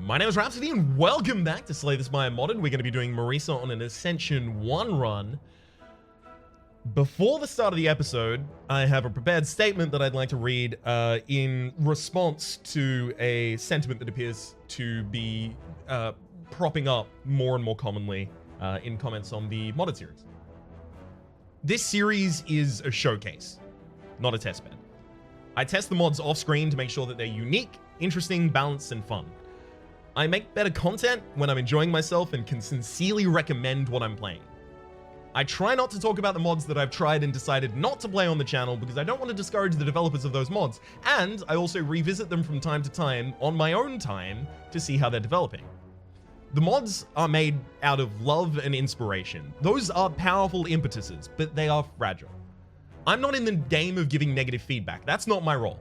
My name is Rhapsody and welcome back to Slay the Spire Modded. We're going to be doing Marisa on an Ascension 1 run. Before the start of the episode, I have a prepared statement that I'd like to read in response to a sentiment that appears to be propping up more and more commonly in comments on the modded series. This series is a showcase, not a testbed. I test the mods off screen to make sure that they're unique, interesting, balanced, and fun. I make better content when I'm enjoying myself and can sincerely recommend what I'm playing. I try not to talk about the mods that I've tried and decided not to play on the channel because I don't want to discourage the developers of those mods, and I also revisit them from time to time on my own time to see how they're developing. The mods are made out of love and inspiration. Those are powerful impetuses, but they are fragile. I'm not in the game of giving negative feedback. That's not my role.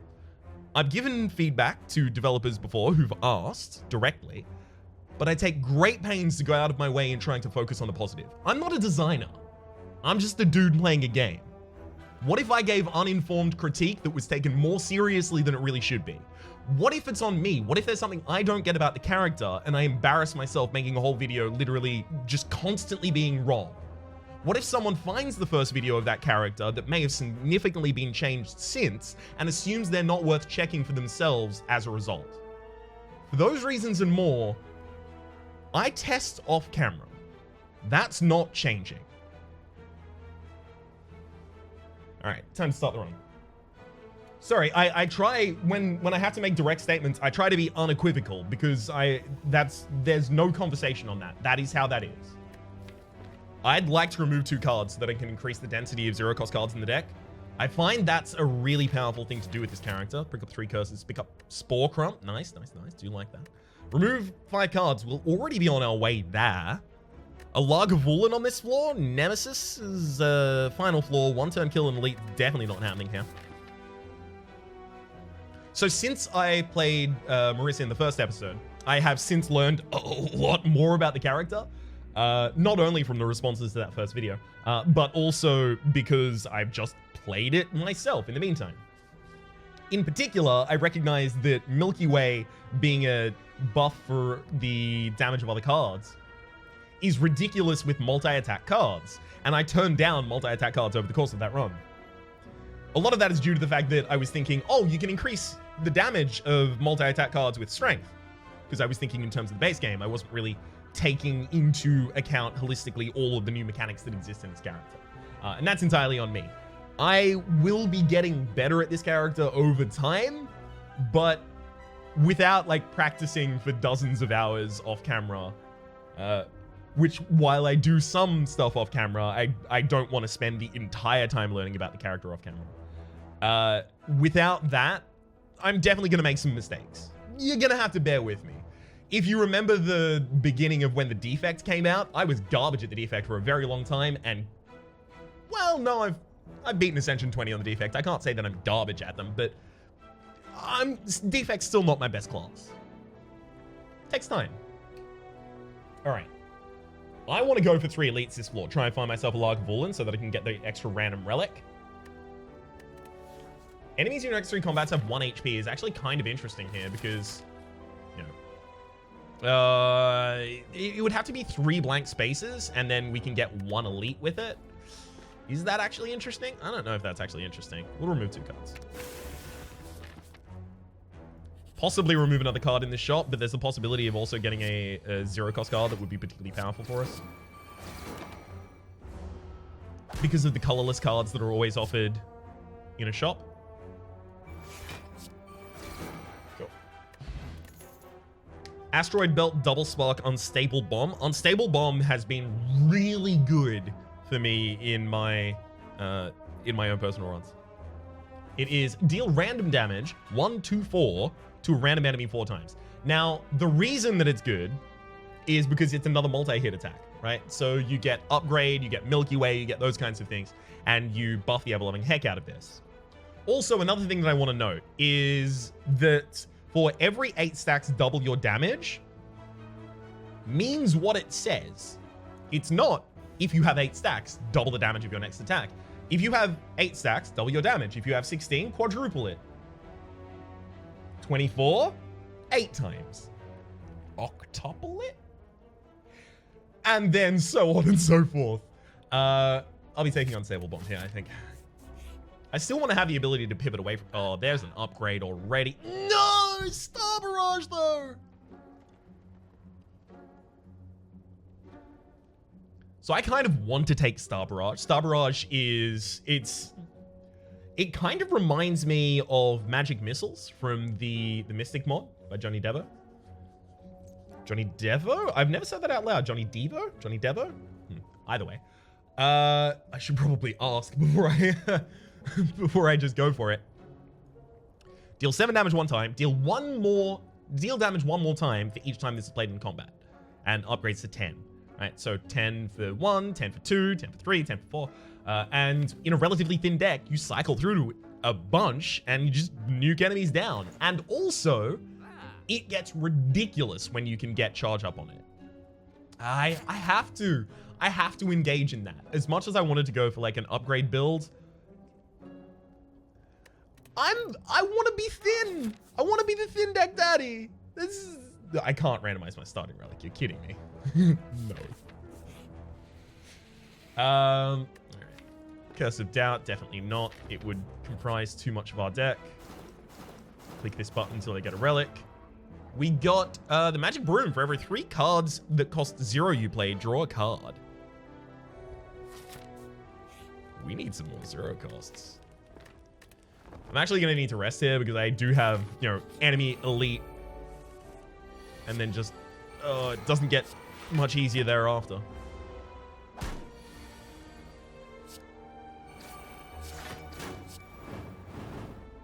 I've given feedback to developers before who've asked directly, but I take great pains to go out of my way in trying to focus on the positive. I'm not a designer. I'm just a dude playing a game. What if I gave uninformed critique that was taken more seriously than it really should be? What if it's on me? What if there's something I don't get about the character and I embarrass myself making a whole video literally just constantly being wrong? What if someone finds the first video of that character that may have significantly been changed since and assumes they're not worth checking for themselves as a result? For those reasons and more, I test off camera. That's not changing. All right, time to start the run. Sorry, I try, when I have to make direct statements, I try to be unequivocal because there's no conversation on that. That is how that is. I'd like to remove 2 cards so that I can increase the density of 0-cost cards in the deck. I find that's a really powerful thing to do with this character. Pick up 3 curses, pick up Spore Crump. Nice. Do like that. Remove 5 cards. We'll already be on our way there. A Lagavulin on this floor. Nemesis is final floor. 1-turn kill and elite. Definitely not happening here. So since I played Marisa in the first episode, I have since learned a lot more about the character. Not only from the responses to that first video, but also because I've just played it myself in the meantime. In particular, I recognize that Milky Way being a buff for the damage of other cards is ridiculous with multi-attack cards, and I turned down multi-attack cards over the course of that run. A lot of that is due to the fact that I was thinking, oh, you can increase the damage of multi-attack cards with strength, because I was thinking in terms of the base game. I wasn't really taking into account holistically all of the new mechanics that exist in this character. And that's entirely on me. I will be getting better at this character over time, but without like practicing for dozens of hours off camera, which while I do some stuff off camera, I don't want to spend the entire time learning about the character off camera. Without that, I'm definitely going to make some mistakes. You're going to have to bear with me. If you remember the beginning of when the defect came out, I was garbage at the defect for a very long time, and well, no, I've beaten Ascension 20 on the defect. I can't say that I'm garbage at them, but defect's still not my best class. Takes time. All right. I want to go for 3 elites this floor. Try and find myself a Lagavulin so that I can get the extra random relic. Enemies in your next 3 combats have 1 HP is actually kind of interesting here because, you know, it would have to be 3 blank spaces and then we can get 1 elite with it. Is that actually interesting? I don't know if that's actually interesting. We'll remove 2 cards. Possibly remove another card in this shop, but there's the possibility of also getting a 0-cost card that would be particularly powerful for us. Because of the colorless cards that are always offered in a shop. Cool. Asteroid Belt Double Spark Unstable Bomb. Unstable Bomb has been really good for me in my own personal runs. It is deal random damage 1, 2, 4 to a random enemy 4 times. Now, the reason that it's good is because it's another multi-hit attack, right? So you get upgrade, you get Milky Way, you get those kinds of things, and you buff the ever-loving heck out of this. Also, another thing that I want to note is that for every 8 stacks double your damage means what it says. It's not if you have 8 stacks, double the damage of your next attack. If you have 8 stacks, double your damage. If you have 16, quadruple it. 24, 8 times. octuple it? And then so on and so forth. I'll be taking Unstable Bomb here, I think. I still want to have the ability to pivot away from... Oh, there's an upgrade already. No! Star Barrage, though! So I kind of want to take Star Barrage. Star Barrage is... It kind of reminds me of Magic Missiles from the Mystic mod by Johnny Devo. Johnny Devo? I've never said that out loud. Johnny Devo? Johnny Devo? Either way. I should probably ask before I... before I just go for it. Deal 7 damage one time. Deal damage one more time for each time this is played in combat. And upgrades to 10. Right, so 10 for 1, 10 for 2, 10 for 3, 10 for 4. And in a relatively thin deck, you cycle through a bunch and you just nuke enemies down. And also, it gets ridiculous when you can get charge up on it. I have to engage in that. As much as I wanted to go for like an upgrade build, I want to be thin. I want to be the thin deck daddy. I can't randomize my starting relic. You're kidding me. No. Alright. Curse of Doubt, definitely not. It would comprise too much of our deck. Click this button until I get a relic. We got the Magic Broom. For every 3 cards that cost 0 you play, draw a card. We need some more 0 costs. I'm actually going to need to rest here because I do have, enemy elite. And then just, it doesn't get much easier thereafter.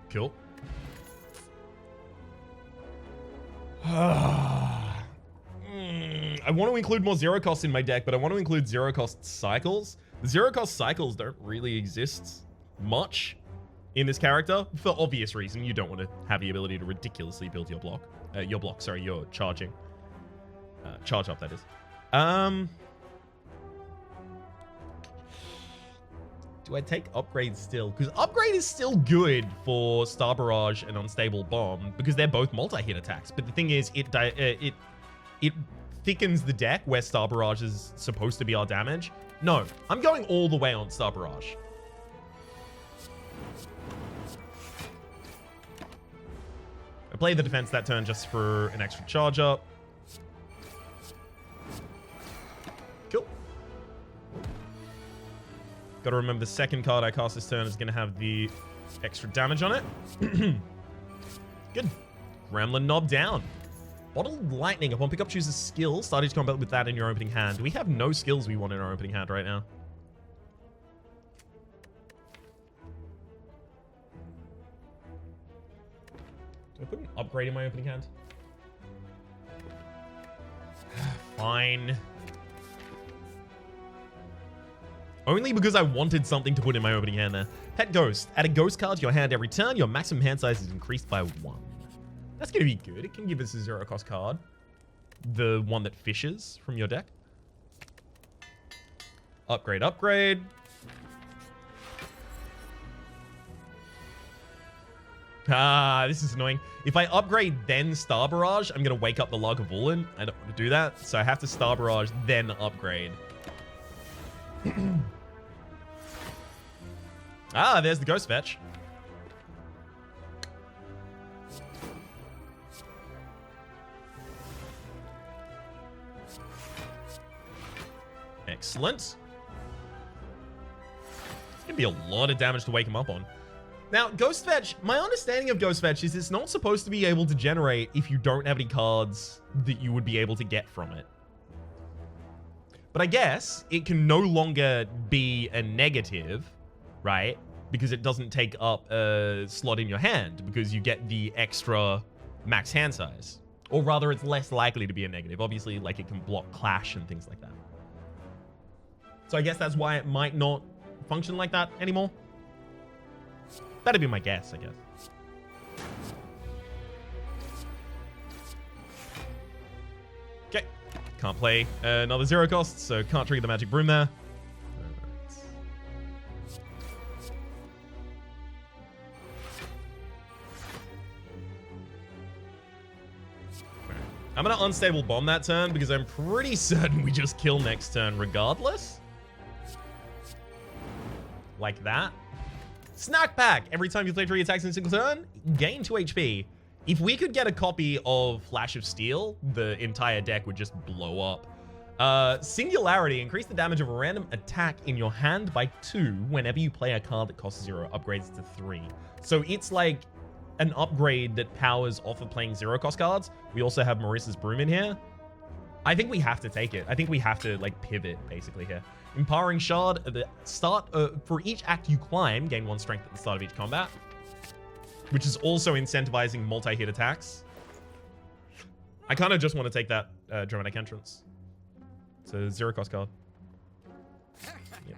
Cool. I want to include more 0 costs in my deck, but I want to include 0 cost cycles. The 0 cost cycles don't really exist much in this character for obvious reason. You don't want to have the ability to ridiculously build your charging. Charge up, that is. Do I take Upgrade still? Because Upgrade is still good for Star Barrage and Unstable Bomb because they're both multi-hit attacks. But the thing is, it thickens the deck where Star Barrage is supposed to be our damage. No, I'm going all the way on Star Barrage. I played the defense that turn just for an extra charge up. Cool. Gotta remember the second card I cast this turn is gonna have the extra damage on it. Good. Gremlin Knob down. Bottled Lightning. Upon pickup, choose a skill. Start each combat with that in your opening hand. We have no skills we want in our opening hand right now. Do I put an upgrade in my opening hand? Fine. Only because I wanted something to put in my opening hand there. Pet Ghost. Add a ghost card to your hand every turn. Your maximum hand size is increased by 1. That's going to be good. It can give us a 0 cost card. The one that fishes from your deck. Upgrade, upgrade. Ah, this is annoying. If I upgrade then Star Barrage, I'm going to wake up the Lagavulin. I don't want to do that. So I have to Star Barrage, then upgrade. Ah, there's the Ghost Fetch. Excellent. It's going to be a lot of damage to wake him up on. Now, Ghost Fetch, my understanding of Ghost Fetch is it's not supposed to be able to generate if you don't have any cards that you would be able to get from it. But I guess it can no longer be a negative, right? Because it doesn't take up a slot in your hand because you get the extra max hand size. Or rather, it's less likely to be a negative. Obviously, like it can block Clash and things like that. So I guess that's why it might not function like that anymore. That'd be my guess, I guess. Okay. Can't play another 0 cost, so can't trigger the Magic Broom there. I'm going to unstable bomb that turn because I'm pretty certain we just kill next turn regardless. Like that. Snack Pack. Every time you play 3 attacks in a single turn, gain 2 HP. If we could get a copy of Flash of Steel, the entire deck would just blow up. Singularity. Increase the damage of a random attack in your hand by 2 whenever you play a card that costs 0. Upgrades to 3. So it's like an upgrade that powers off of playing 0-cost cards. We also have Marisa's Broom in here. I think we have to take it. I think we have to, like, pivot, basically, here. Empowering Shard. At the start, for each act you climb, gain 1 strength at the start of each combat. Which is also incentivizing multi-hit attacks. I kind of just want to take that Dramatic Entrance. It's a 0-cost card. Yep.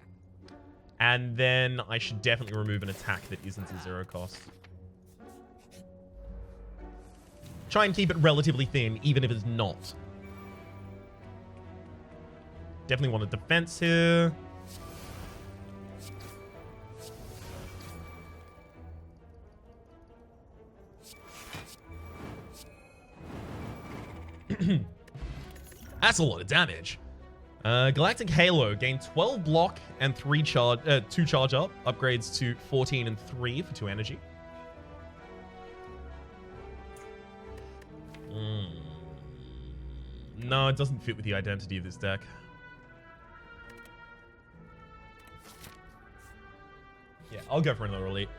And then I should definitely remove an attack that isn't a 0-cost. Try and keep it relatively thin, even if it's not. Definitely want a defense here. That's a lot of damage. Galactic Halo. Gain 12 block and 2 charge up. Upgrades to 14 and 3 for 2 energy. No, it doesn't fit with the identity of this deck. Yeah, I'll go for another elite.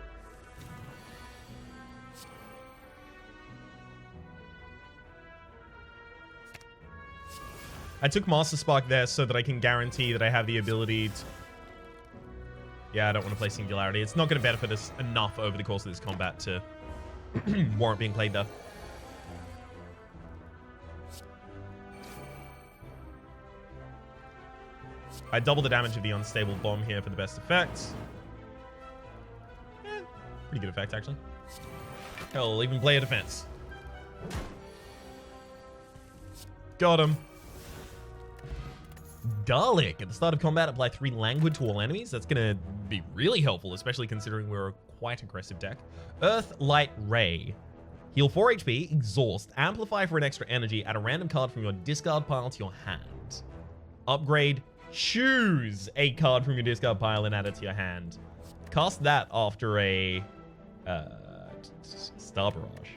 I took Master Spark there so that I can guarantee that I have the ability to... Yeah, I don't want to play Singularity. It's not going to benefit us enough over the course of this combat to warrant being played there. I double the damage of the Unstable Bomb here for the best effect. Pretty good effect, actually. Hell, I'll even play a defense. Got him. Dalek. At the start of combat, apply 3 Languid to all enemies. That's going to be really helpful, especially considering we're a quite aggressive deck. Earth, Light, Ray. Heal 4 HP, exhaust, amplify for an extra energy, add a random card from your discard pile to your hand. Upgrade, choose a card from your discard pile and add it to your hand. Cast that after a Star Barrage.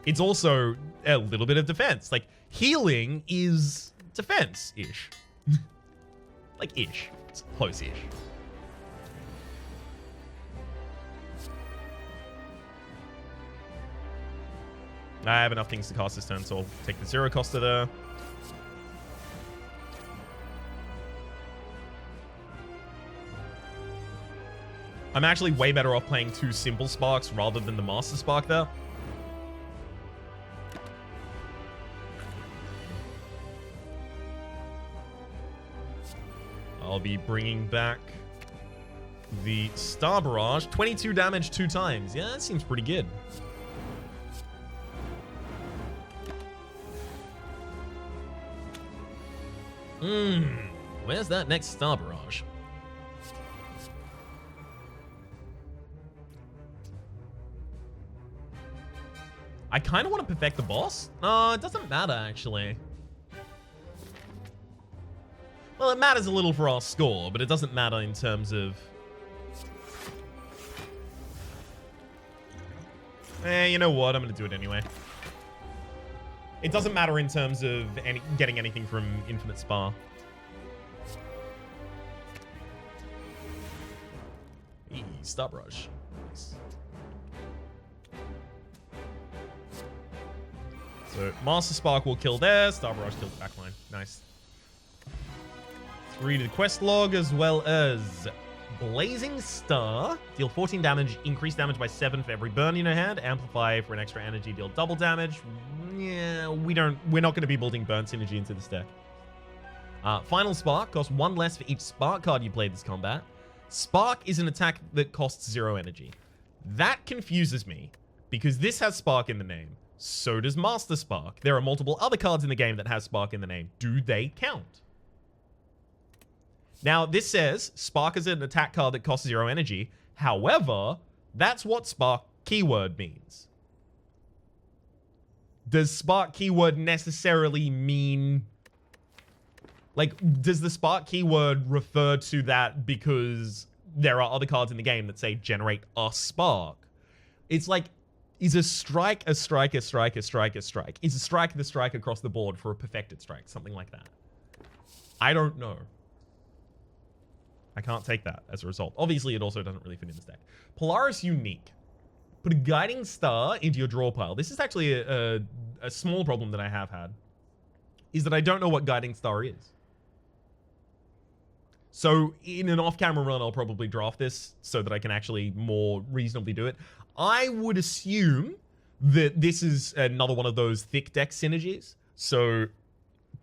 It's also a little bit of defense. Like, healing is defense-ish. Like, ish. It's close-ish. I have enough things to cast this turn, so I'll take the 0-coster there. I'm actually way better off playing 2 simple sparks rather than the Master Spark there. I'll be bringing back the Star Barrage. 22 damage 2 times. Yeah, that seems pretty good. Where's that next Star Barrage? I kind of want to perfect the boss. No, it doesn't matter, actually. Well, it matters a little for our score, but it doesn't matter in terms of... you know what? I'm going to do it anyway. It doesn't matter in terms of getting anything from Infinite Spire. Star Barrage. Nice. So, Master Spark will kill there. Star Barrage kills the backline. Nice. 3 to the quest log, as well as Blazing Star. Deal 14 damage, increase damage by 7 for every burn in your hand. Amplify for an extra energy, deal double damage. Yeah, we're not going to be building burn synergy into this deck. Final Spark costs 1 less for each Spark card you play this combat. Spark is an attack that costs 0 energy. That confuses me, because this has Spark in the name. So does Master Spark. There are multiple other cards in the game that have Spark in the name. Do they count? Now, this says Spark is an attack card that costs 0 energy. However, that's what Spark keyword means. Does spark keyword necessarily mean... Like, does the spark keyword refer to that because there are other cards in the game that say generate a spark? It's like, is a strike a strike a strike a strike a strike? Is a strike the strike across the board for a perfected strike? Something like that. I don't know. I can't take that as a result. Obviously, it also doesn't really fit in this deck. Polaris Unique. Put a Guiding Star into your draw pile. This is actually a small problem that I have had. Is that I don't know what Guiding Star is. So in an off-camera run, I'll probably draft this so that I can actually more reasonably do it. I would assume that this is another one of those thick deck synergies. So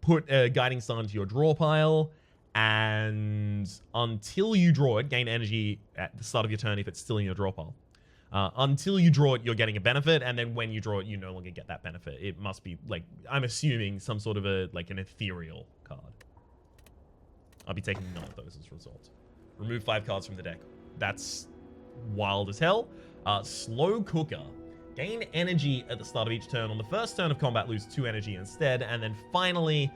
put a Guiding Star into your draw pile, and until you draw it, gain energy at the start of your turn if it's still in your draw pile. Until you draw it, you're getting a benefit, and then when you draw it, you no longer get that benefit. It must be, like, I'm assuming some sort of like an ethereal card. I'll be taking none of those as a result. Remove 5 cards from the deck. That's wild as hell. Slow Cooker. Gain energy at the start of each turn. On the first turn of combat, lose 2 energy instead. And then finally,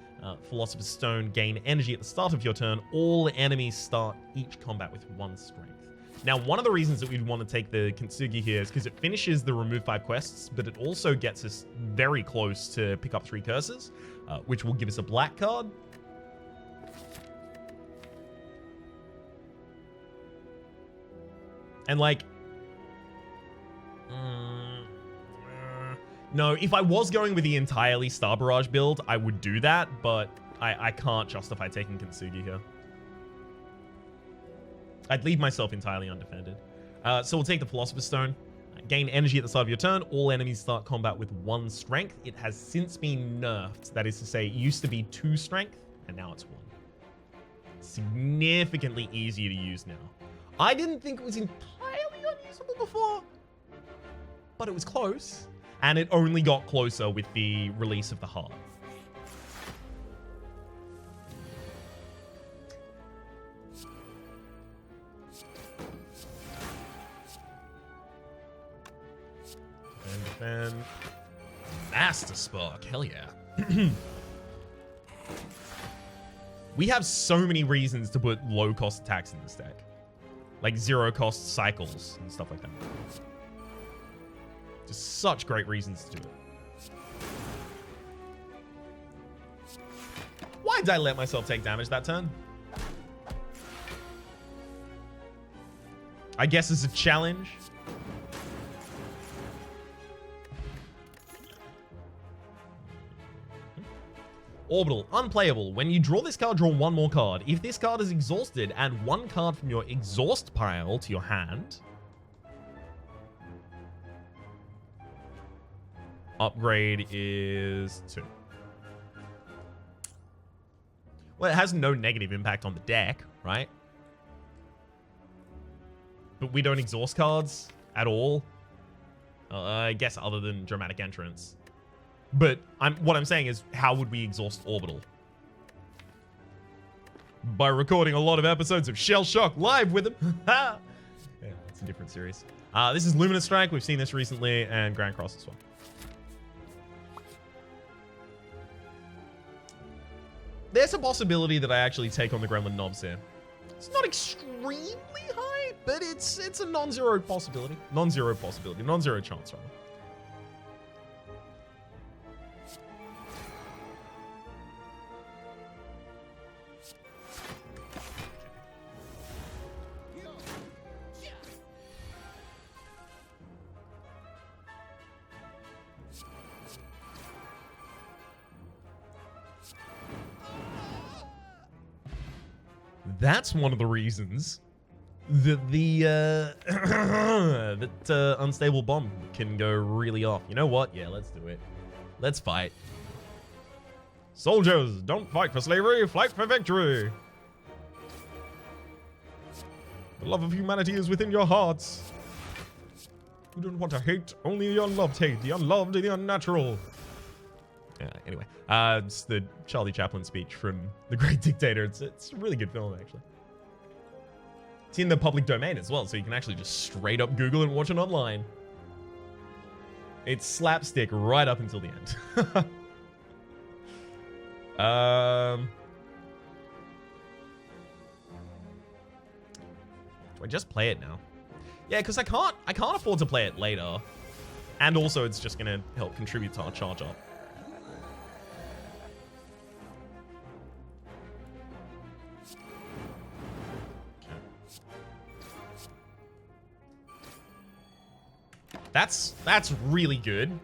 Philosopher's Stone. Gain energy at the start of your turn. All enemies start each combat with 1 strength. Now, one of the reasons that we'd want to take the Kintsugi here is because it finishes the remove 5 quests, but it also gets us very close to pick up 3 curses, which will give us a black card. And like, no, if I was going with the entirely Star Barrage build, I would do that, but I can't justify taking Kintsugi here. I'd leave myself entirely undefended. So we'll take the Philosopher's Stone. Gain energy at the start of your turn. All enemies start combat with 1 strength. It has since been nerfed. That is to say, it used to be 2 strength, and now it's 1. Significantly easier to use now. I didn't think it was entirely unusable before, but it was close, and it only got closer with the release of the heart. And Master Spark, hell yeah. We have so many reasons to put low cost attacks in this deck. Like 0 cost cycles and stuff like that. Just such great reasons to do it. Why did I let myself take damage that turn? I guess it's a challenge. Orbital, unplayable. When you draw this card, draw 1 more card. If this card is exhausted, add 1 card from your exhaust pile to your hand. Upgrade is 2. Well, it has no negative impact on the deck, right? But we don't exhaust cards at all. I guess other than Dramatic Entrance. But what I'm saying is, how would we exhaust Orbital? By recording a lot of episodes of Shell Shock live with him. Yeah, it's a different series. This is Luminous Strike. We've seen this recently, and Grand Cross as well. There's a possibility that I actually take on the Gremlin Knobs here. It's not extremely high, but it's a non-zero possibility. Non-zero possibility. Non-zero chance, rather. That's one of the reasons that the unstable bomb can go really off. You know what? Yeah, let's do it. Let's fight. Soldiers, don't fight for slavery, fight for victory. The love of humanity is within your hearts. You don't want to hate, only the unloved hate. The unloved, the unnatural. Anyway, it's the Charlie Chaplin speech from The Great Dictator. It's a really good film, actually. It's in the public domain as well, so you can actually just straight up Google and watch it online. It's slapstick right up until the end. Do I just play it now? Yeah, because I can't afford to play it later. And also it's just gonna help contribute to our charge up. That's really good.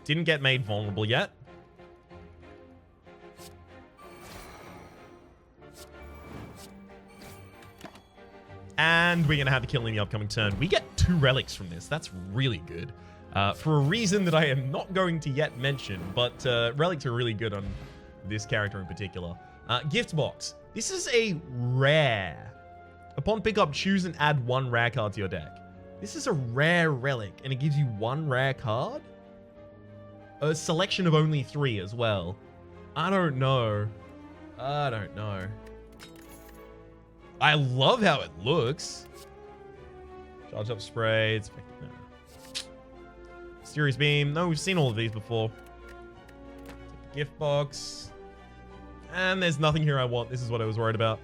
Didn't get made vulnerable yet. And we're going to have the kill in the upcoming turn. We get 2 relics from this. That's really good. For a reason that I am not going to yet mention, but relics are really good on this character in particular. Gift box. This is a rare. Upon pickup, choose and add 1 rare card to your deck. This is a rare relic, and it gives you 1 rare card? A selection of only 3 as well. I don't know. I love how it looks. Charge up spray. It's no. Mysterious beam. No, we've seen all of these before. Take the gift box. And there's nothing here I want. This is what I was worried about.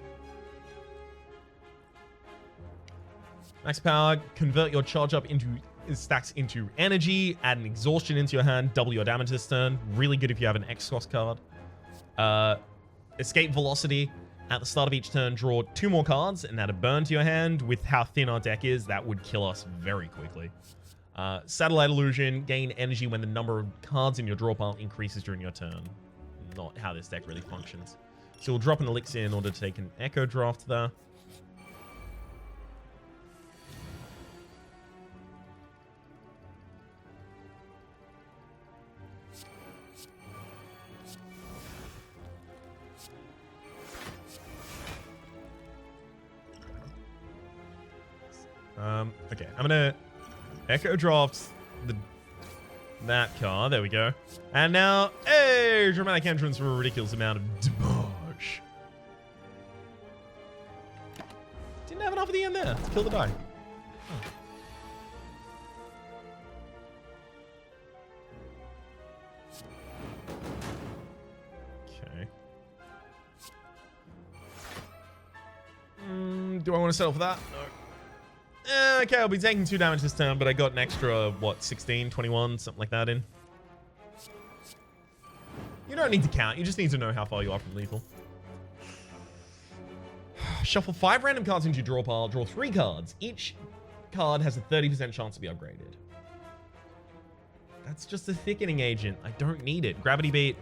Max power. Convert your charge up into stacks into energy. Add an exhaustion into your hand. Double your damage this turn. Really good if you have an X-Cost card. Escape velocity. At the start of each turn, draw 2 more cards and add a burn to your hand. With how thin our deck is, that would kill us very quickly. Satellite illusion. Gain energy when the number of cards in your draw pile increases during your turn. Not how this deck really functions. So we'll drop an elixir in order to take an echo draft there. Okay, I'm gonna echo draft that card. There we go. And now, hey, dramatic entrance for a ridiculous amount of damage. Didn't have enough at the end there to kill the die. Oh. Okay. Do I want to settle for that? No. Okay, I'll be taking 2 damage this turn, but I got an extra, what, 16, 21, something like that in. You don't need to count. You just need to know how far you are from lethal. Shuffle 5 random cards into your draw pile. Draw 3 cards. Each card has a 30% chance to be upgraded. That's just a thickening agent. I don't need it. Gravity Beat.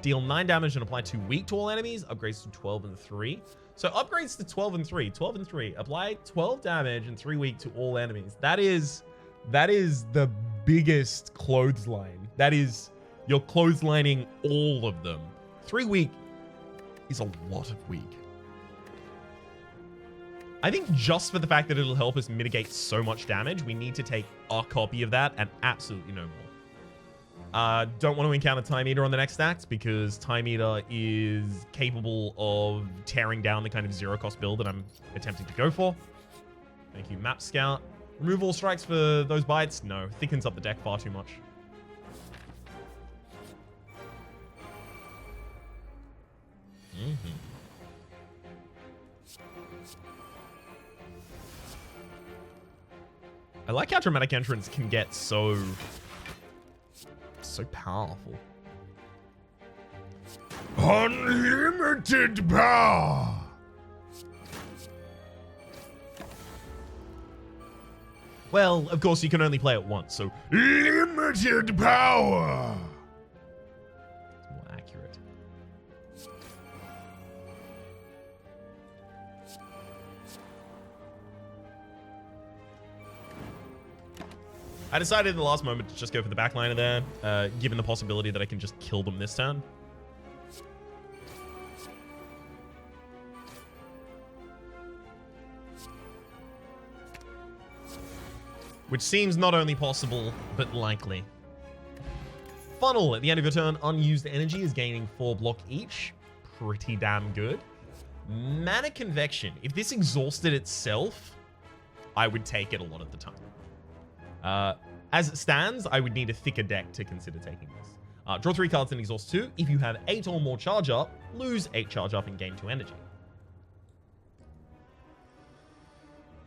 Deal 9 damage and apply 2 weak to all enemies. Upgrades to 12 and 3. So upgrades to 12 and 3. 12 and 3. Apply 12 damage and 3 weak to all enemies. That is the biggest clothesline. That is, you're clotheslining all of them. 3 weak is a lot of weak. I think just for the fact that it'll help us mitigate so much damage, we need to take a copy of that and absolutely no more. Don't want to encounter Time Eater on the next act because Time Eater is capable of tearing down the kind of 0-cost build that I'm attempting to go for. Thank you, Map Scout. Remove all strikes for those bites? No, thickens up the deck far too much. I like how dramatic entrance can get so powerful. Unlimited power. Well, of course, you can only play it once, so limited power. It's more accurate. I decided in the last moment to just go for the backliner there, given the possibility that I can just kill them this turn. Which seems not only possible, but likely. Funnel. At the end of your turn, unused energy is gaining 4 block each. Pretty damn good. Mana Convection. If this exhausted itself, I would take it a lot of the time. As it stands, I would need a thicker deck to consider taking this. Draw 3 cards and exhaust 2. If you have 8 or more charge up, lose 8 charge up and gain 2 energy.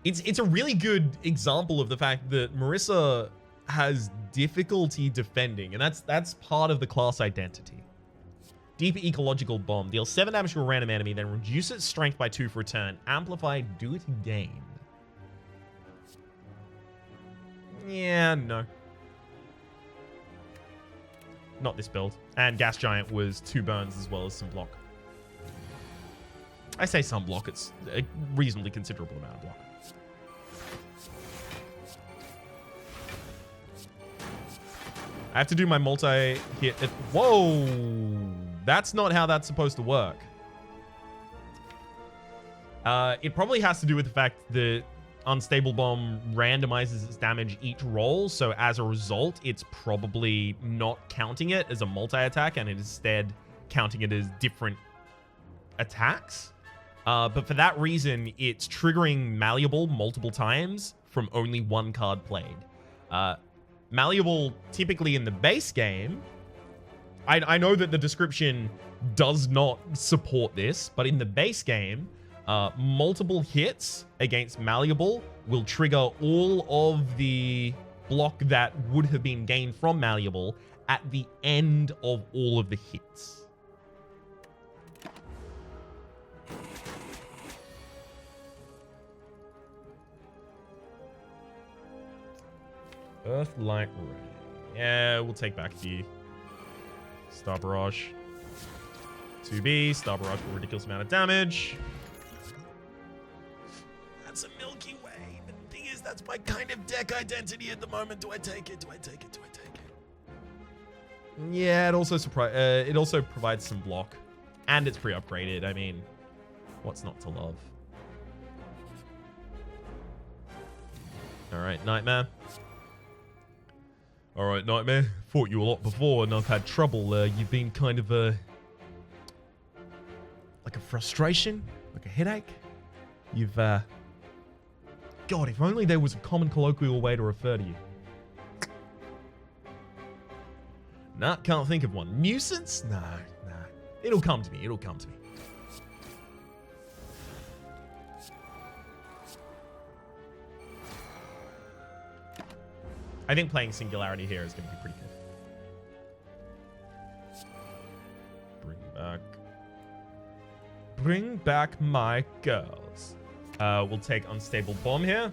It's a really good example of the fact that Marisa has difficulty defending, and that's part of the class identity. Deep Ecological Bomb. Deal 7 damage to a random enemy, then reduce its strength by 2 for a turn. Amplify, do it again. Yeah, no. Not this build. And Gas Giant was 2 burns as well as some block. I say some block, it's a reasonably considerable amount of block. I have to do my multi-hit. Whoa! That's not how that's supposed to work. It probably has to do with the fact that Unstable Bomb randomizes its damage each roll, so as a result, it's probably not counting it as a multi-attack and instead counting it as different attacks. But for that reason, it's triggering Malleable multiple times from only 1 card played. Malleable, typically in the base game, I know that the description does not support this, but in the base game, multiple hits against Malleable will trigger all of the block that would have been gained from Malleable at the end of all of the hits. Earth, Light, Rain. Yeah, we'll take back the Star Barrage. 2B, Star Barrage for a ridiculous amount of damage. That's a Milky Way. The thing is, that's my kind of deck identity at the moment. Do I take it? Do I take it? Do I take it? Yeah, it also provides some block. And it's pre-upgraded. I mean, what's not to love? Alright, Nightmare. Alright, Nightmare. Fought you a lot before and I've had trouble. You've been kind of like a frustration, like a headache. You've God, if only there was a common colloquial way to refer to you. Nah, can't think of one. Nuisance? Nah. It'll come to me. It'll come to me. I think playing Singularity here is going to be pretty good. Bring back my girls. We'll take Unstable Bomb here.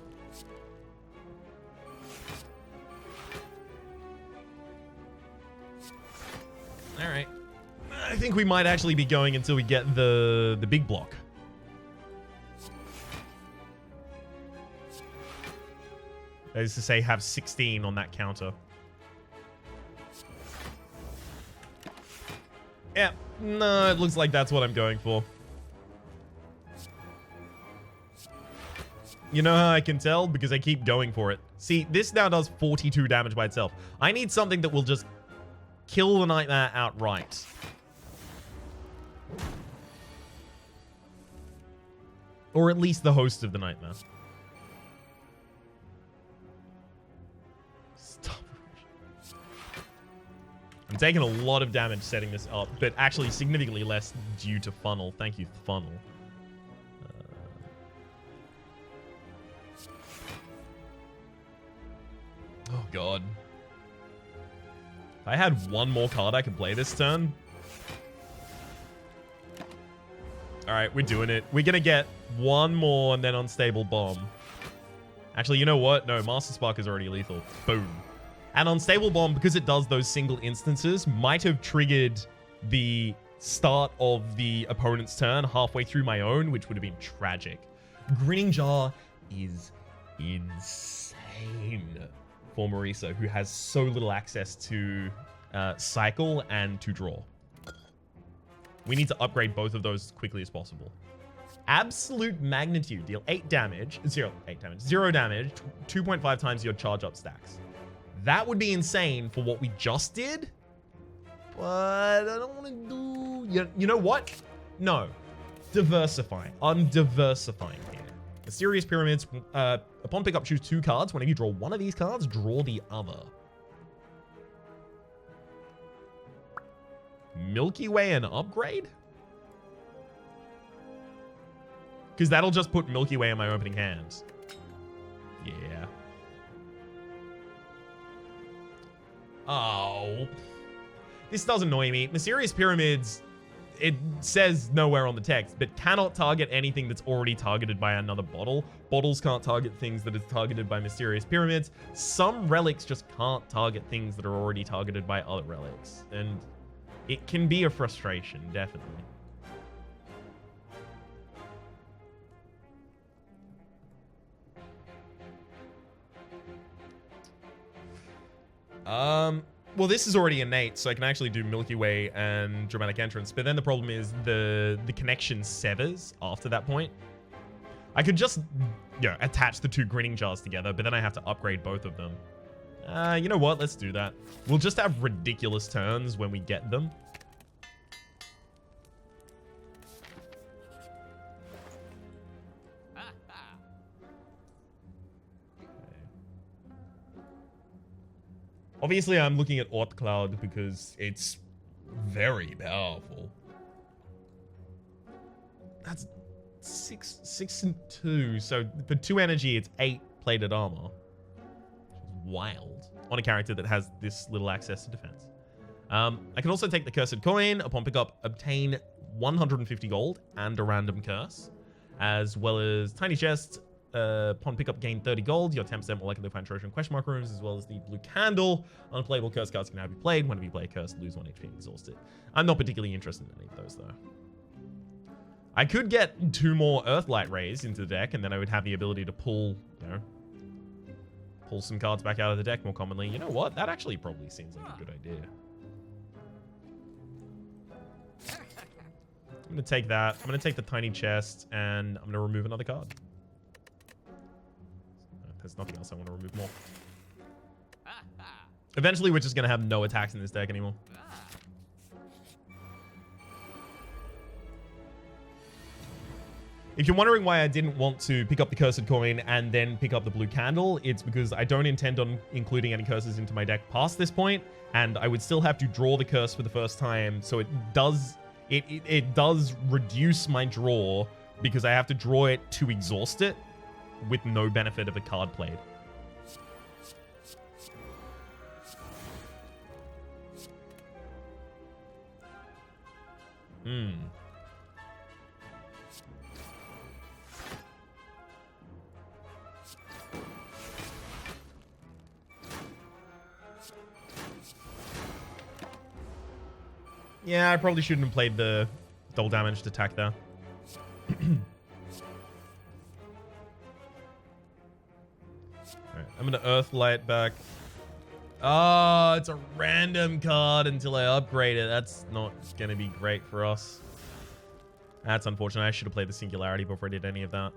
All right. I think we might actually be going until we get the big block. That is to say, have 16 on that counter. Yeah, no, it looks like that's what I'm going for. You know how I can tell? Because I keep going for it. See, this now does 42 damage by itself. I need something that will just kill the Nightmare outright. Or at least the host of the Nightmare. I'm taking a lot of damage setting this up, but actually significantly less due to Funnel. Thank you, Funnel. Oh, God. If I had one more card I could play this turn. Alright, we're doing it. We're going to get one more and then Unstable Bomb. Actually, you know what? No, Master Spark is already lethal. Boom. And Unstable Bomb, because it does those single instances, might have triggered the start of the opponent's turn halfway through my own, which would have been tragic. Grinning Jar is insane for Marisa, who has so little access to cycle and to draw. We need to upgrade both of those as quickly as possible. Absolute Magnitude. Deal 0 damage, 2.5 times your charge up stacks. That would be insane for what we just did. But I don't want to do... You know what? No. Diversifying. I'm diversifying here. Mysterious Pyramids. Upon pickup, choose 2 cards. Whenever you draw one of these cards, draw the other. Milky Way an upgrade? Because that'll just put Milky Way in my opening hands. Yeah. Oh. This does annoy me. Mysterious Pyramids, it says nowhere on the text, but cannot target anything that's already targeted by another bottle. Bottles can't target things that is targeted by Mysterious Pyramids. Some relics just can't target things that are already targeted by other relics. And it can be a frustration, definitely. Well, this is already innate, so I can actually do Milky Way and Dramatic Entrance, but then the problem is the connection severs after that point. I could just, attach the 2 grinning jars together, but then I have to upgrade both of them. You know what? Let's do that. We'll just have ridiculous turns when we get them. Obviously, I'm looking at Aught Cloud because it's very powerful. That's 6 and 2. So for 2 energy, it's 8 plated armor. Which is wild. On a character that has this little access to defense. I can also take the Cursed Coin. Upon pickup, obtain 150 gold and a random curse. As well as Tiny Chest. Upon pickup, gain 30 gold. You're 10% more likely to find treasure in question mark rooms, as well as the blue candle. Unplayable curse cards can now be played. Whenever you play a curse, lose 1 HP and exhaust it. I'm not particularly interested in any of those, though. I could get 2 more Earthlight Rays into the deck, and then I would have the ability to pull, pull some cards back out of the deck more commonly. You know what? That actually probably seems like a good idea. I'm going to take that. I'm going to take the Tiny Chest, and I'm going to remove another card. There's nothing else I want to remove more. Eventually, we're just going to have no attacks in this deck anymore. If you're wondering why I didn't want to pick up the Cursed Coin and then pick up the blue candle, it's because I don't intend on including any curses into my deck past this point, and I would still have to draw the curse for the first time, so it does reduce my draw because I have to draw it to exhaust it, with no benefit of a card played. Yeah, I probably shouldn't have played the double damaged attack there. I'm gonna Earthlight back. Oh, it's a random card until I upgrade it. That's not gonna be great for us. That's unfortunate. I should have played the Singularity before I did any of that.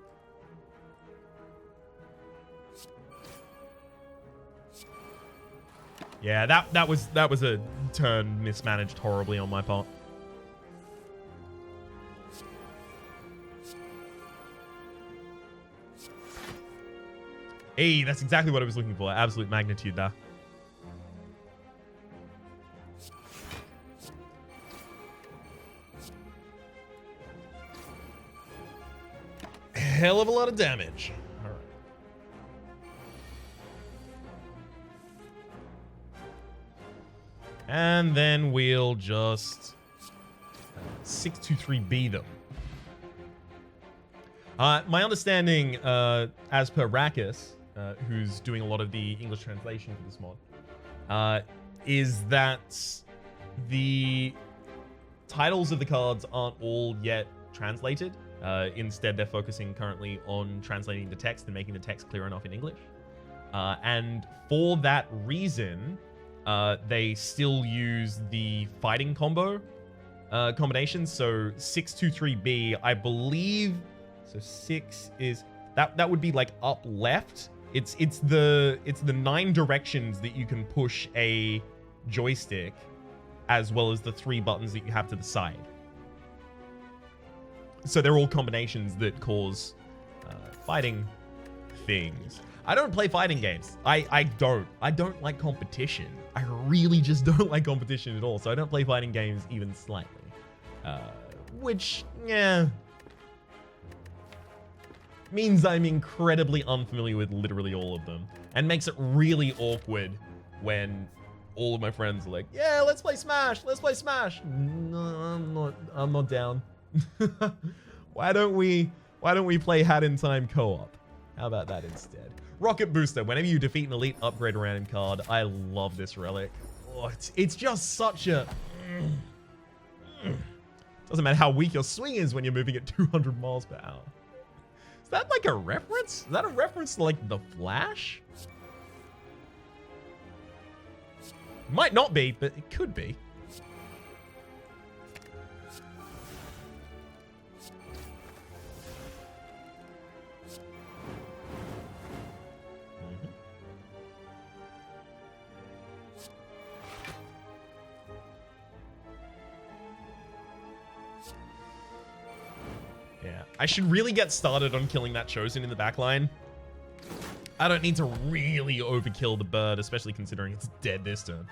Yeah, that was a turn mismanaged horribly on my part. Hey, that's exactly what I was looking for. Absolute magnitude there. Hell of a lot of damage. All right. And then we'll just 623B them. My understanding, as per Rakkus, who's doing a lot of the English translation for this mod, is that the titles of the cards aren't all yet translated. Instead, they're focusing currently on translating the text and making the text clear enough in English. And for that reason, they still use the fighting combo combinations. So 623B, I believe. So 6 is that would be like up left. It's the 9 directions that you can push a joystick, as well as the 3 buttons that you have to the side. So they're all combinations that cause Fighting things. I don't play fighting games. I don't like competition. I really just don't like competition at all. So I don't play fighting games even slightly. Which, yeah, means I'm incredibly unfamiliar with literally all of them. And makes it really awkward when all of my friends are like, yeah, let's play Smash. Let's play Smash. No, I'm not down. Why don't we play Hat in Time co-op? How about that instead? Rocket Booster. Whenever you defeat an elite, upgrade a random card. I love this relic. Oh, it's just such a... Doesn't matter how weak your swing is when you're moving at 200 miles per hour. Is that like a reference? Is that a reference to like The Flash? Might not be, but it could be. I should really get started on killing that Chosen in the backline. I don't need to really overkill the bird, especially considering it's dead this turn.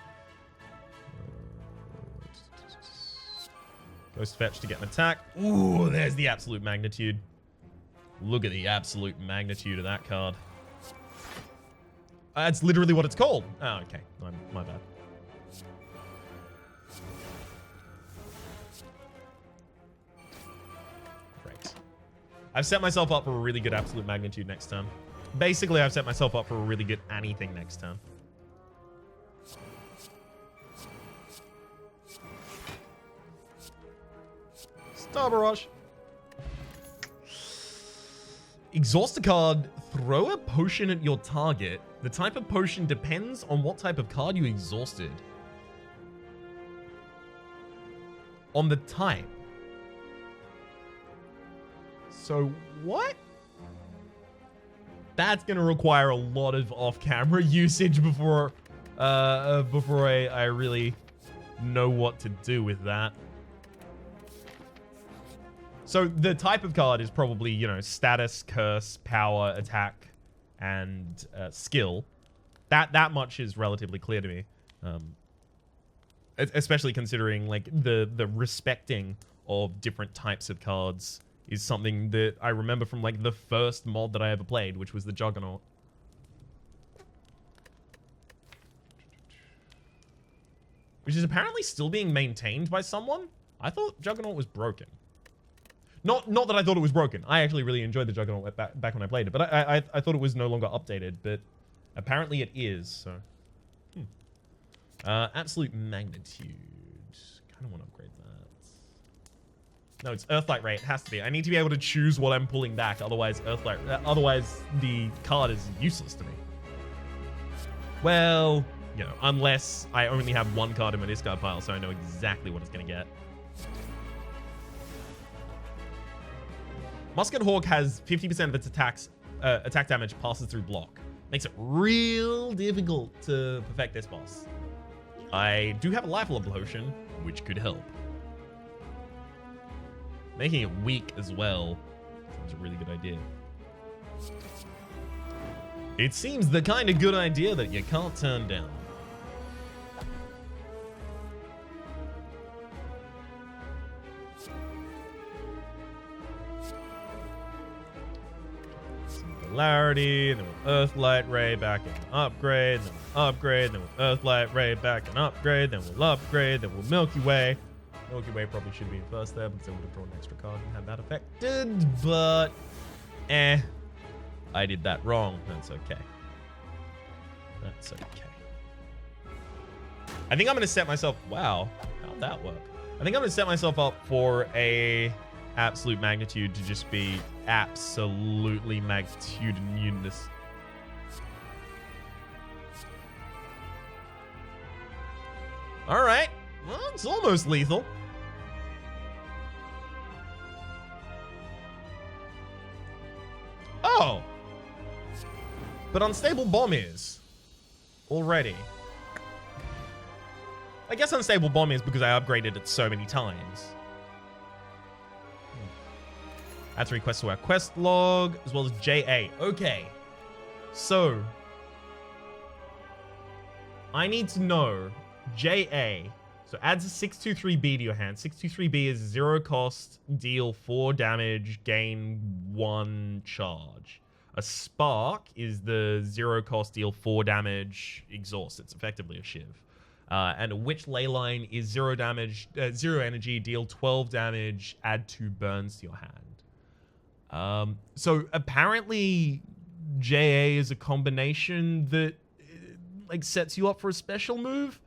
Ghost Fetch to get an attack. Ooh, there's the absolute magnitude. Look at the absolute magnitude of that card. That's literally what it's called. Oh, okay. My bad. I've set myself up for a really good absolute magnitude next turn. Basically, I've set myself up for a really good anything next turn. Star Barrage. Exhaust a card. Throw a potion at your target. The type of potion depends on what type of card you exhausted. On the type. So what? That's gonna require a lot of off-camera usage before I really know what to do with that. So the type of card is probably, you know, status, curse, power, attack, and skill. That much is relatively clear to me, especially considering like the respecting of different types of cards is something that I remember from like the first mod that I ever played, which was the Juggernaut. Which is apparently still being maintained by someone. I thought Juggernaut was broken. Not that I thought it was broken. I actually really enjoyed the Juggernaut back when I played it, but I thought it was no longer updated, but apparently it is, so. Absolute magnitude. Kind of want to upgrade that. No, it's Earthlight Ray. It has to be. I need to be able to choose what I'm pulling back. Otherwise, otherwise the card is useless to me. Well, you know, unless I only have one card in my discard pile, so I know exactly what it's going to get. Musket Hawk has 50% of its attack damage passes through block. Makes it real difficult to perfect this boss. I do have a Life Level Potion, which could help. Making it weak as well seems a really good idea. It seems the kind of good idea that you can't turn down. Singularity, then we'll Earthlight Ray back and upgrade, then we'll upgrade, then we'll Earthlight Ray back and upgrade, then we'll upgrade, then we'll Milky Way. Milky Way probably should be in first there because I would have drawn an extra card and had that affected, but I did that wrong. That's okay. That's okay. I think I'm going to set myself... Wow, how'd that work? I think I'm going to set myself up for a absolute magnitude to just be absolutely magnitudinous. All right. Well, it's almost lethal. Oh. But Unstable Bomb is. Already. I guess Unstable Bomb is because I upgraded it so many times. Add 3 quests to our quest log, as well as JA. Okay. So, I need to know JA. So adds a 623B to your hand. 623B is 0 cost, deal 4 damage, gain 1 charge. A spark is the 0 cost, deal 4 damage, exhaust. It's effectively a shiv. And a Witchleylime is 0 damage, 0 energy, deal 12 damage, add 2 burns to your hand. So apparently JA is a combination that like sets you up for a special move.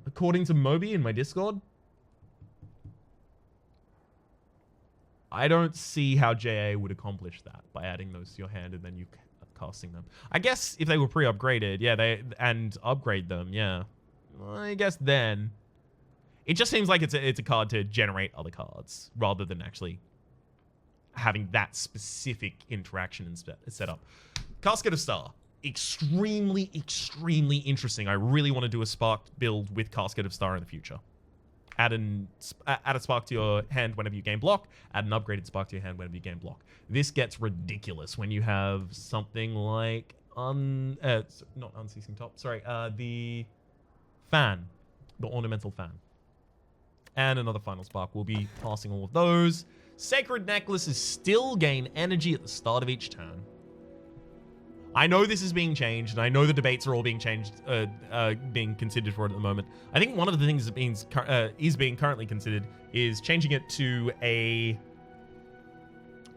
According to Moby in my Discord. I don't see how JA would accomplish that by adding those to your hand and then you casting them. I guess if they were pre-upgraded, yeah, and upgrade them, yeah. I guess then. It just seems like it's a card to generate other cards rather than actually having that specific interaction and set up. Casket of Star. Extremely, extremely interesting. I really want to do a sparked build with Casket of Star in the future. Add a spark to your hand whenever you gain block. Add an upgraded spark to your hand whenever you gain block. This gets ridiculous when you have something like not Unceasing Top. Sorry, the fan, the ornamental fan, and another final spark. We'll be passing all of those. Sacred Necklaces still gain energy at the start of each turn. I know this is being changed, and I know the debates are all being changed, being considered for it at the moment. I think one of the things that is being currently considered is changing it to a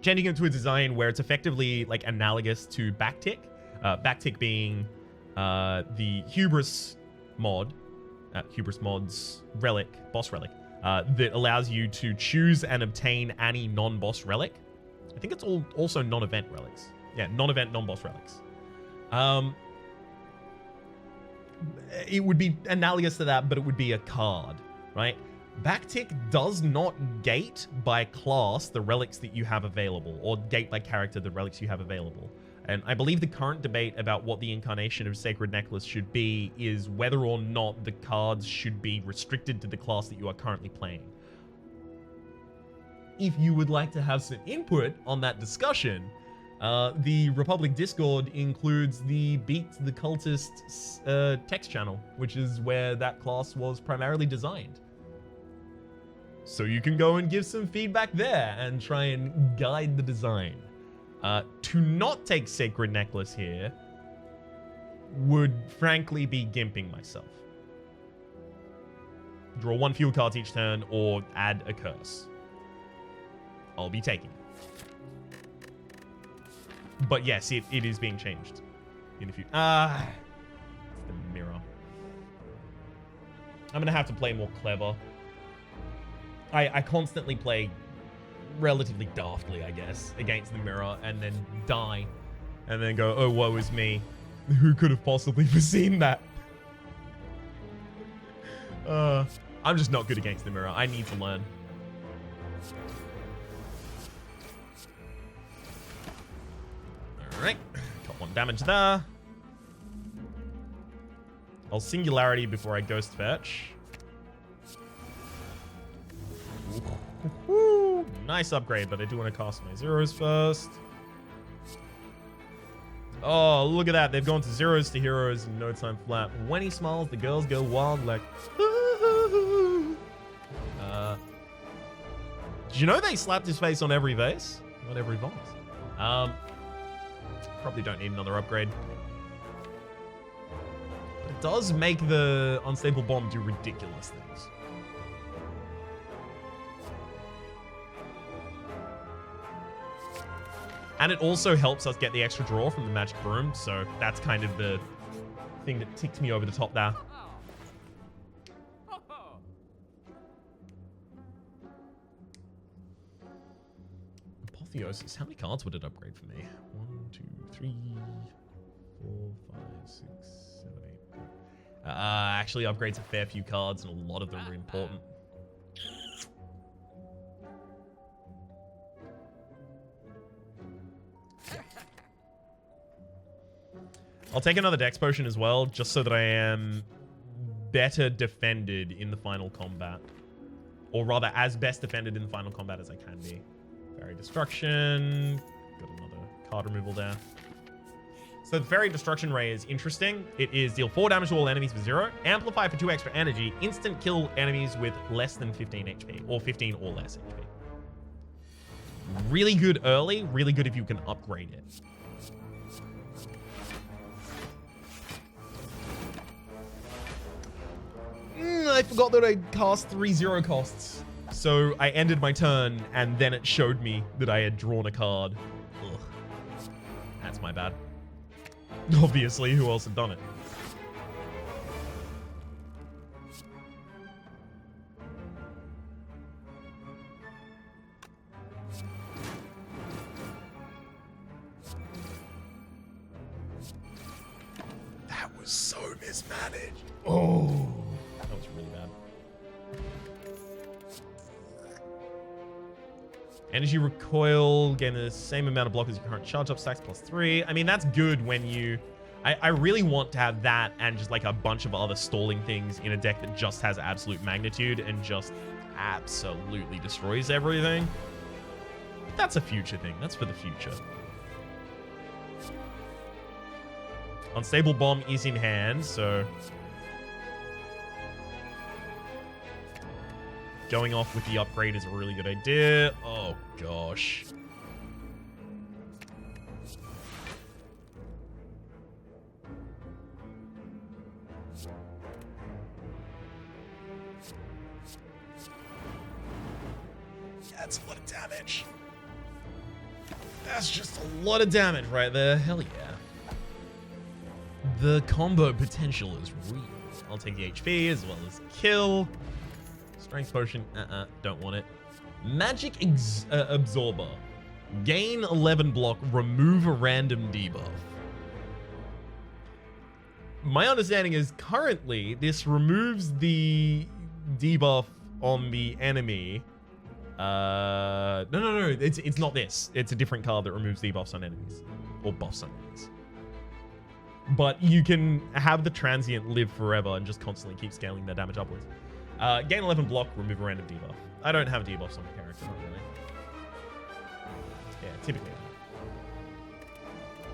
design where it's effectively like analogous to Backtick. Backtick being the Hubris mod, Hubris mod's relic, boss relic, that allows you to choose and obtain any non-boss relic. I think it's also non-event relics. Yeah, non-event, non-boss relics. It would be analogous to that, but it would be a card, right? Backtick does not gate by class the relics that you have available, or gate by character the relics you have available. And I believe the current debate about what the incarnation of Sacred Necklace should be is whether or not the cards should be restricted to the class that you are currently playing. If you would like to have some input on that discussion, the Republic Discord includes the Beat the Cultist text channel, which is where that class was primarily designed. So you can go and give some feedback there and try and guide the design. To not take Sacred Necklace here would frankly be gimping myself. Draw 1 field card each turn or add a curse. I'll be taking it. But yes, it is being changed in the future. It's the mirror. I'm going to have to play more clever. I constantly play relatively daftly, I guess, against the mirror and then die. And then go, oh, woe is me. Who could have possibly foreseen that? I'm just not good against the mirror. I need to learn. Alright, got 1 damage there. I'll Singularity before I Ghost Fetch. Ooh, nice upgrade, but I do want to cast my zeros first. Oh, look at that. They've gone to zeros to heroes in no time flat. When he smiles, the girls go wild like... Did you know they slapped his face on every vase? Not every vase. Probably don't need another upgrade. But it does make the Unstable Bomb do ridiculous things. And it also helps us get the extra draw from the Magic Broom, so that's kind of the thing that ticked me over the top there. Apotheosis. How many cards would it upgrade for me? 1, 2, 3, 4, 5, 6, 7, 8. Actually upgrades a fair few cards, and a lot of them are important. I'll take another Dex Potion as well, just so that I am better defended in the final combat. or rather as best defended in the final combat as I can be. Fairy Destruction. Got another card removal there. So the Fairy Destruction Ray is interesting. It is deal 4 damage to all enemies for 0, amplify for 2 extra energy, instant kill enemies with less than 15 HP, or 15 or less HP. Really good early, really good if you can upgrade it. I forgot that I cast 3 0 costs. So I ended my turn, and then it showed me that I had drawn a card. Ugh. That's my bad. Obviously, who else had done it? That was so mismanaged. Oh. That was really bad. Energy recoil, gain the same amount of block as your current charge up stacks plus 3. I mean, that's good when you... I really want to have that and just like a bunch of other stalling things in a deck that just has absolute magnitude and just absolutely destroys everything. But that's a future thing. That's for the future. Unstable Bomb is in hand, so... going off with the upgrade is a really good idea. Oh, gosh. That's a lot of damage. That's just a lot of damage right there. Hell yeah. The combo potential is real. I'll take the HP as well as kill. Strength Potion, don't want it. Magic Absorber. Gain 11 block, remove a random debuff. My understanding is currently this removes the debuff on the enemy. No, it's not this. It's a different card that removes debuffs on enemies. Or buffs on enemies. But you can have the transient live forever and just constantly keep scaling their damage upwards. Gain 11 block, remove a random debuff. I don't have debuffs on my character, not really. Yeah, typically.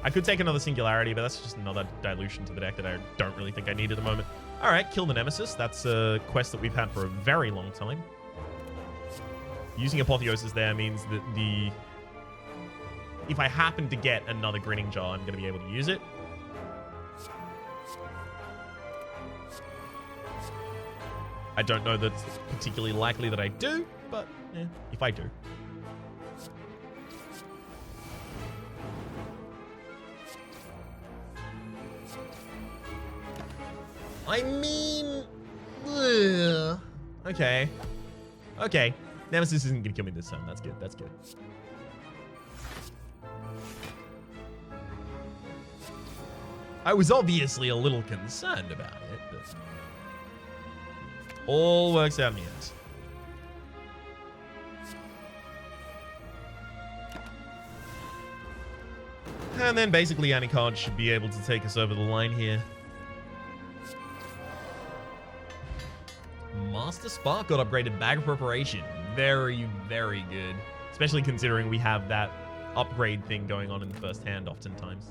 I could take another Singularity, but that's just another dilution to the deck that I don't really think I need at the moment. Alright, kill the Nemesis. That's a quest that we've had for a very long time. Using Apotheosis there means that if I happen to get another Grinning Jar, I'm going to be able to use it. I don't know that it's particularly likely that I do, but yeah, if I do. I mean... ugh. Okay. Okay. Nemesis isn't going to kill me this time. That's good. That's good. I was obviously a little concerned about it, but... all works out in the end. And then basically any card should be able to take us over the line here. Master Spark got upgraded. Bag of Preparation. Very, very good. Especially considering we have that upgrade thing going on in the first hand oftentimes.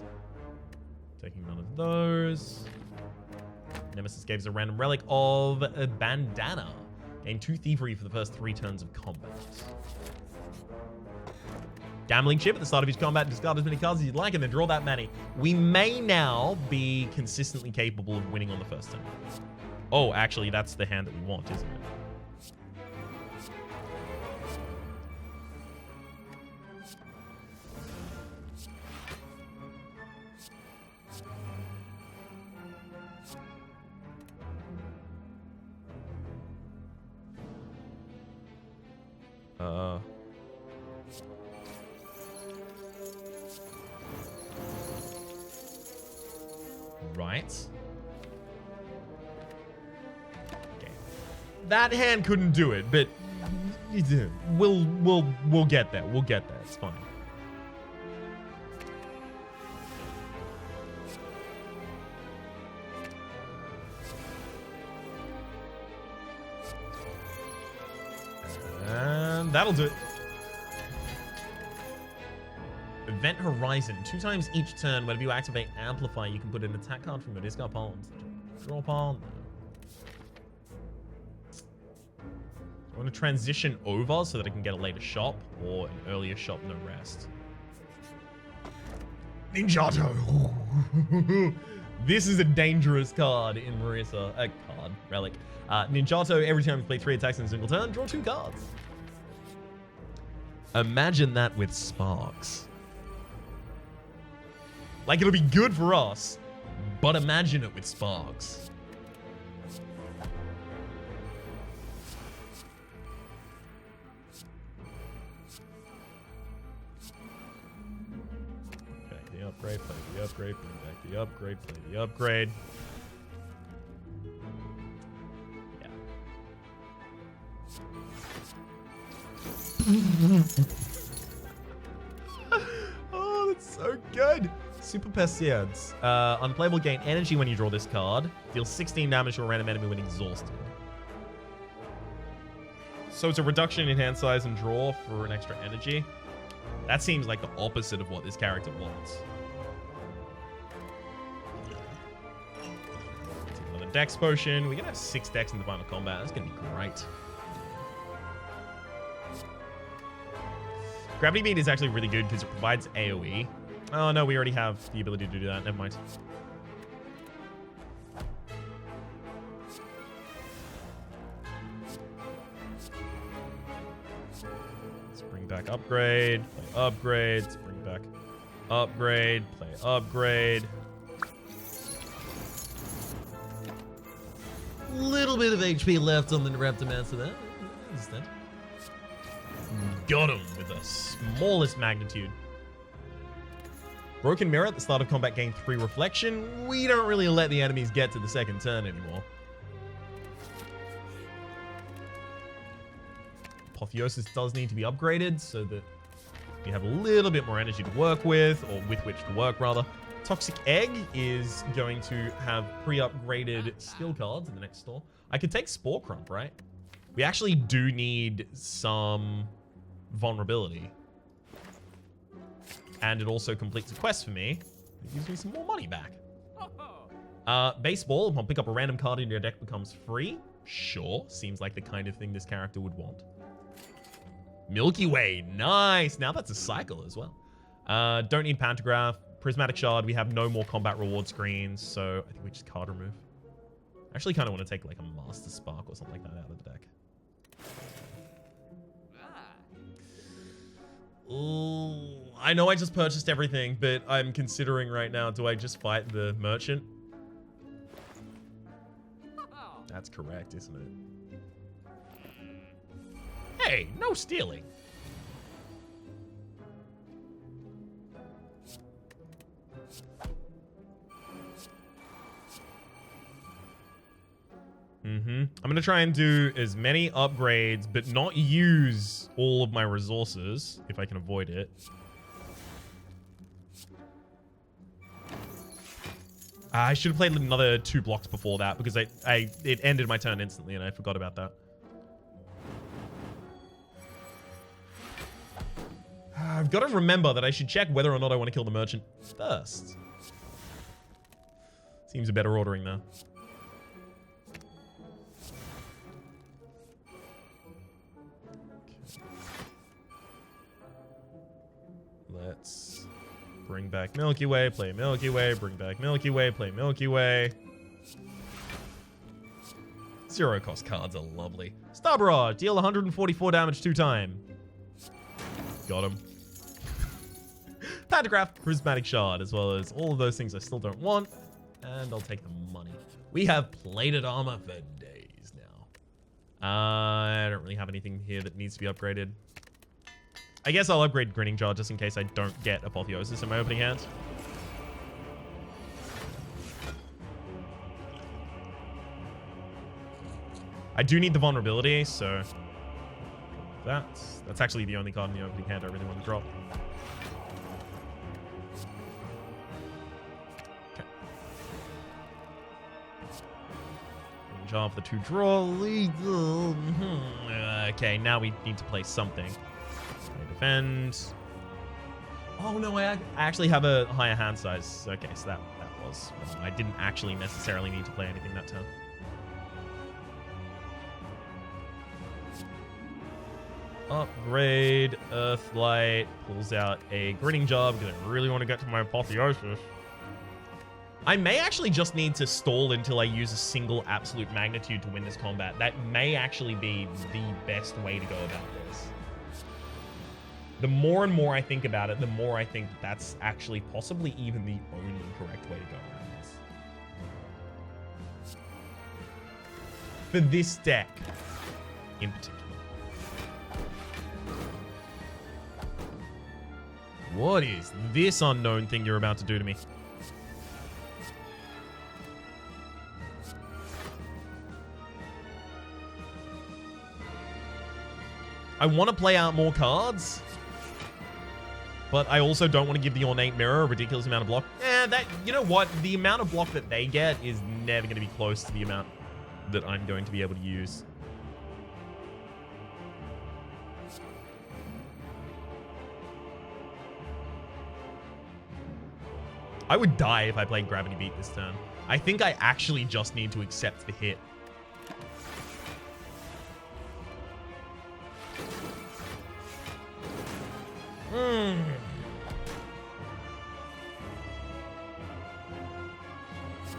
Taking none of those. Nemesis gave us a random relic of a bandana. Gain 2 thievery for the first 3 turns of combat. Gambling chip at the start of each combat. Discard as many cards as you'd like and then draw that many. We may now be consistently capable of winning on the first turn. Oh, actually, that's the hand that we want, isn't it? Right. Okay. That hand couldn't do it, but we'll get there. We'll get there. It's fine. That'll do it. Event Horizon. 2 times each turn, whenever you activate Amplify, you can put an attack card from your discard pile onto the draw pile. I want to transition over so that I can get a later shop, or an earlier shop, no rest. Ninjato! This is a dangerous card in Marisa. A card, relic. Ninjato, every time you play 3 attacks in a single turn, draw 2 cards. Imagine that with Sparks. Like, it'll be good for us, but imagine it with Sparks. Back the upgrade, play the upgrade, bring back the upgrade, play the upgrade. Oh, that's so good. Super Perseids. Unplayable, gain energy when you draw this card. Deal 16 damage to a random enemy when exhausted. So it's a reduction in hand size and draw for an extra energy. That seems like the opposite of what this character wants. Take another Dex potion. We're gonna have 6 Dex in the final combat. That's gonna be great. Gravity Bead is actually really good because it provides AoE. Oh no, we already have the ability to do that. Never mind. Let's bring back upgrade, play upgrade, let's bring back upgrade, play upgrade. Little bit of HP left on the Raptomancer there. I understand. Got him with the smallest magnitude. Broken Mirror at the start of combat gain 3 reflection. We don't really let the enemies get to the second turn anymore. Apotheosis does need to be upgraded so that we have a little bit more energy to work with, or with which to work rather. Toxic Egg is going to have pre-upgraded skill cards in the next store. I could take Spore Crump, right? We actually do need some vulnerability. And it also completes a quest for me. It gives me some more money back. Baseball, upon pick up a random card in your deck becomes free. Sure, seems like the kind of thing this character would want. Milky Way, nice. Now that's a cycle as well. Don't need Pantograph. Prismatic Shard, we have no more combat reward screens, so I think we just card remove. I actually kind of want to take like a Master Spark or something like that out of the deck. Ooh, I know I just purchased everything, but I'm considering right now, do I just fight the merchant? That's correct, isn't it? Hey, no stealing. I'm gonna try and do as many upgrades, but not use all of my resources, if I can avoid it. I should have played another 2 blocks before that, because it ended my turn instantly, and I forgot about that. I've got to remember that I should check whether or not I want to kill the merchant first. Seems a better ordering there. Let's bring back Milky Way, play Milky Way, bring back Milky Way, play Milky Way. 0 cost cards are lovely. Star Barrage, deal 144 damage 2 times. Got him. Pantograph, Prismatic Shard, as well as all of those things I still don't want. And I'll take the money. We have plated armor for days now. I don't really have anything here that needs to be upgraded. I guess I'll upgrade Grinning Jar just in case I don't get Apotheosis in my opening hand. I do need the vulnerability, so that's actually the only card in the opening hand I really want to drop. Okay. jar for the 2 draw. Lethal. Okay, now we need to play something. Defend. Oh no, I actually have a higher hand size. Okay, so that was wrong. I didn't actually necessarily need to play anything that turn. Upgrade. Earthlight. Pulls out a gritting jar because I really want to get to my apotheosis. I may actually just need to stall until I use a single absolute magnitude to win this combat. That may actually be the best way to go about this. The more and more I think about it, the more I think that's actually possibly even the only correct way to go around this. For this deck in particular. What is this unknown thing you're about to do to me? I want to play out more cards, but I also don't want to give the Ornate Mirror a ridiculous amount of block. You know what? The amount of block that they get is never going to be close to the amount that I'm going to be able to use. I would die if I played Gravity Beat this turn. I think I actually just need to accept the hit.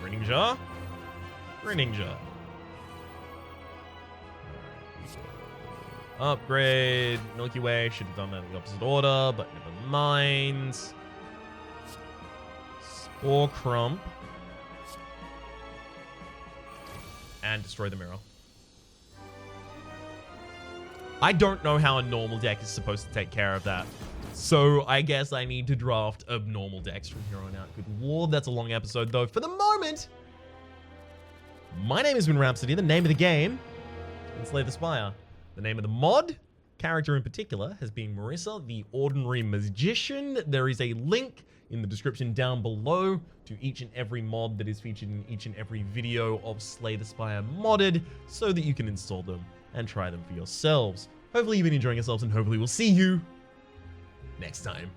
Grinning Jar? Grinning Jar. Upgrade. Milky Way. Should have done that in the opposite order, but never mind. Spore Crump. And destroy the mirror. I don't know how a normal deck is supposed to take care of that. So I guess I need to draft abnormal decks from here on out. Good lord, that's a long episode though. For the moment, my name has been Rhapsody. The name of the game is Slay the Spire. The name of the mod, character in particular, has been Marisa, the Ordinary Magician. There is a link in the description down below to each and every mod that is featured in each and every video of Slay the Spire modded so that you can install them and try them for yourselves. Hopefully you've been enjoying yourselves and hopefully we'll see you next time.